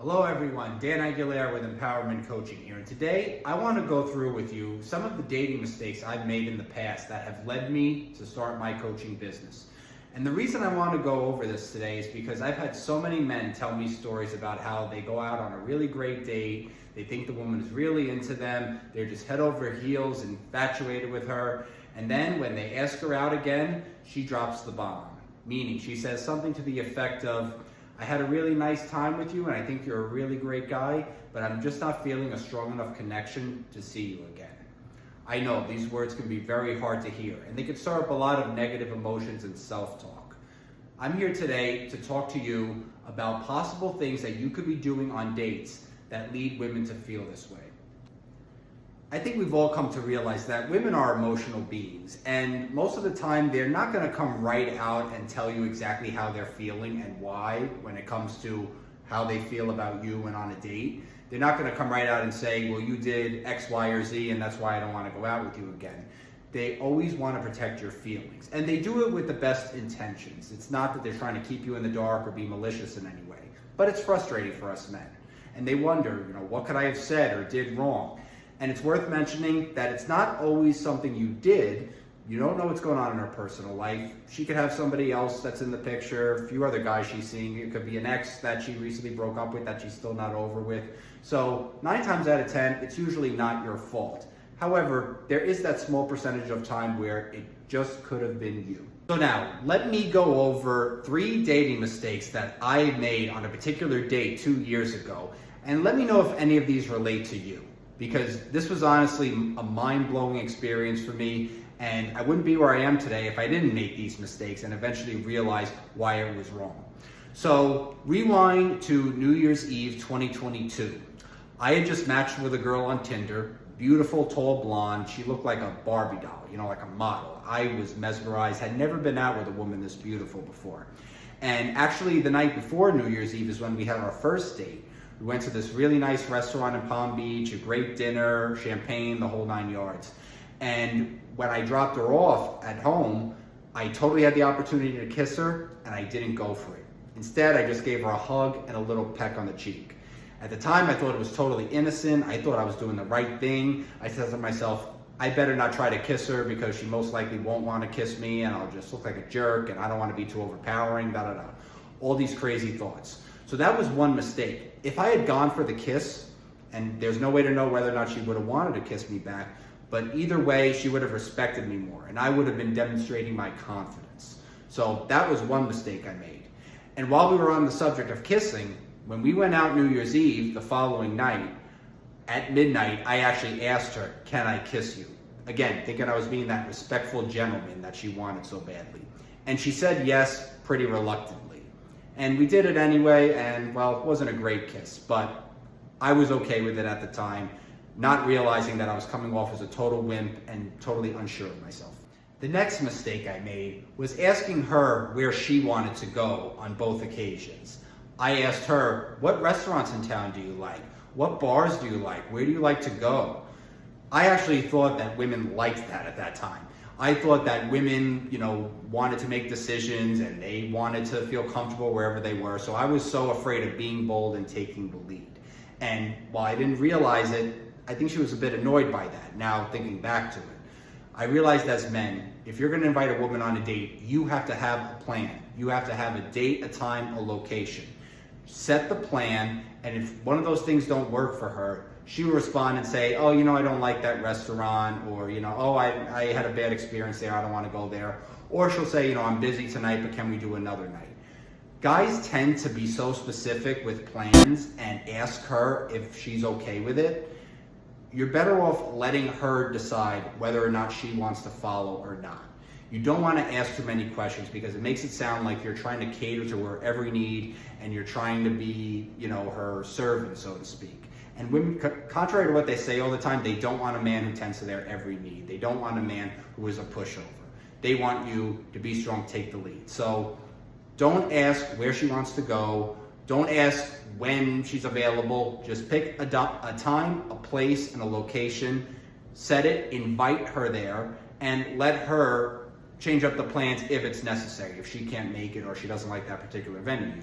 Hello everyone, Dan Aguilera with Empowerment Coaching here, and today I want to go through with you some of the dating mistakes I've made in the past that have led me to start my coaching business. And the reason I want to go over this today is because I've had so many men tell me stories about how they go out on a really great date, they think the woman is really into them, they're just head over heels infatuated with her, and then when they ask her out again, she drops the bomb. Meaning she says something to the effect of, I had a really nice time with you and I think you're a really great guy, but I'm just not feeling a strong enough connection to see you again. I know these words can be very hard to hear and they can stir up a lot of negative emotions and self-talk. I'm here today to talk to you about possible things that you could be doing on dates that lead women to feel this way. I think we've all come to realize that women are emotional beings, and most of the time they're not going to come right out and tell you exactly how they're feeling and why when it comes to how they feel about you and on a date. They're not going to come right out and say, well, you did X, Y, or Z, and that's why I don't want to go out with you again. They always want to protect your feelings, and they do it with the best intentions. It's not that they're trying to keep you in the dark or be malicious in any way, but it's frustrating for us men. And they wonder, what could I have said or did wrong? And it's worth mentioning that it's not always something you did. You don't know what's going on in her personal life. She could have somebody else that's in the picture, a few other guys she's seeing. It could be an ex that she recently broke up with that she's still not over with. So 9 times out of 10, it's usually not your fault. However, there is that small percentage of time where it just could have been you. So now, let me go over 3 dating mistakes that I made on a particular date 2 years ago. And let me know if any of these relate to you, because this was honestly a mind-blowing experience for me, and I wouldn't be where I am today if I didn't make these mistakes and eventually realize why I was wrong. So rewind to New Year's Eve 2022. I had just matched with a girl on Tinder, beautiful, tall blonde. She looked like a Barbie doll, like a model. I was mesmerized, had never been out with a woman this beautiful before. And actually the night before New Year's Eve is when we had our first date. We went to this really nice restaurant in Palm Beach, a great dinner, champagne, the whole 9 yards. And when I dropped her off at home, I totally had the opportunity to kiss her, and I didn't go for it. Instead, I just gave her a hug and a little peck on the cheek. At the time, I thought it was totally innocent. I thought I was doing the right thing. I said to myself, I better not try to kiss her because she most likely won't want to kiss me, and I'll just look like a jerk, and I don't want to be too overpowering, all these crazy thoughts. So that was one mistake. If I had gone for the kiss, and there's no way to know whether or not she would have wanted to kiss me back, but either way, she would have respected me more, and I would have been demonstrating my confidence. So that was one mistake I made. And while we were on the subject of kissing, when we went out New Year's Eve the following night, at midnight, I actually asked her, can I kiss you? Again, thinking I was being that respectful gentleman that she wanted so badly. And she said yes, pretty reluctantly. And we did it anyway, and well, it wasn't a great kiss, but I was okay with it at the time, not realizing that I was coming off as a total wimp and totally unsure of myself. The next mistake I made was asking her where she wanted to go on both occasions. I asked her, what restaurants in town do you like? What bars do you like? Where do you like to go? I actually thought that women liked that at that time. I thought that women, wanted to make decisions and they wanted to feel comfortable wherever they were. So I was so afraid of being bold and taking the lead. And while I didn't realize it, I think she was a bit annoyed by that. Now thinking back to it, I realized as men, if you're going to invite a woman on a date, you have to have a plan. You have to have a date, a time, a location. Set the plan, and if one of those things don't work for her, she will respond and say, oh, I don't like that restaurant, or, oh, I had a bad experience there, I don't want to go there. Or she'll say, I'm busy tonight, but can we do another night? Guys tend to be so specific with plans and ask her if she's okay with it. You're better off letting her decide whether or not she wants to follow or not. You don't want to ask too many questions because it makes it sound like you're trying to cater to her every need and you're trying to be, her servant, so to speak. And women, contrary to what they say all the time, they don't want a man who tends to their every need. They don't want a man who is a pushover. They want you to be strong, take the lead. So don't ask where she wants to go. Don't ask when she's available. Just pick a time, a place, and a location. Set it, invite her there, and let her change up the plans if it's necessary, if she can't make it or she doesn't like that particular venue.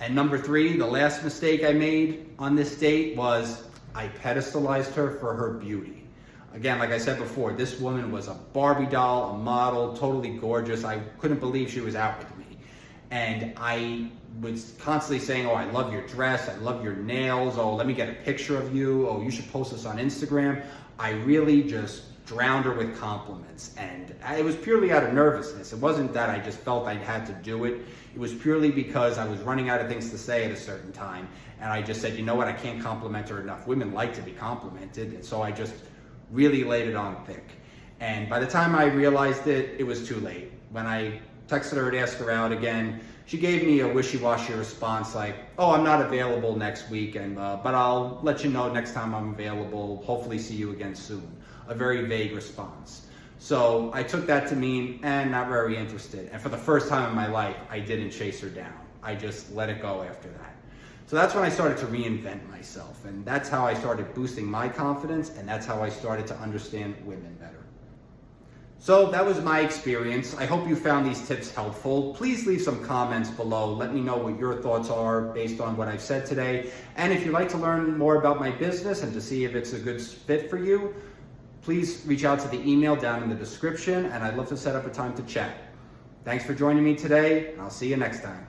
And number 3, the last mistake I made on this date was I pedestalized her for her beauty. Again, like I said before, this woman was a Barbie doll, a model, totally gorgeous. I couldn't believe she was out with me. And I was constantly saying, oh, I love your dress, I love your nails, oh, let me get a picture of you, oh, you should post this on Instagram. I really just drowned her with compliments, and it was purely out of nervousness. It wasn't that I just felt I had to do it. It was purely because I was running out of things to say at a certain time, and I just said, you know what, I can't compliment her enough. Women like to be complimented, and so I just really laid it on thick. And by the time I realized it, it was too late. When I texted her and asked her out again, she gave me a wishy-washy response like, oh, I'm not available next week, but I'll let you know next time I'm available. Hopefully see you again soon. A very vague response. So I took that to mean, not very interested. And for the first time in my life, I didn't chase her down. I just let it go after that. So that's when I started to reinvent myself. And that's how I started boosting my confidence, and that's how I started to understand women better. So that was my experience. I hope you found these tips helpful. Please leave some comments below. Let me know what your thoughts are based on what I've said today. And if you'd like to learn more about my business and to see if it's a good fit for you, please reach out to the email down in the description, and I'd love to set up a time to chat. Thanks for joining me today, and I'll see you next time.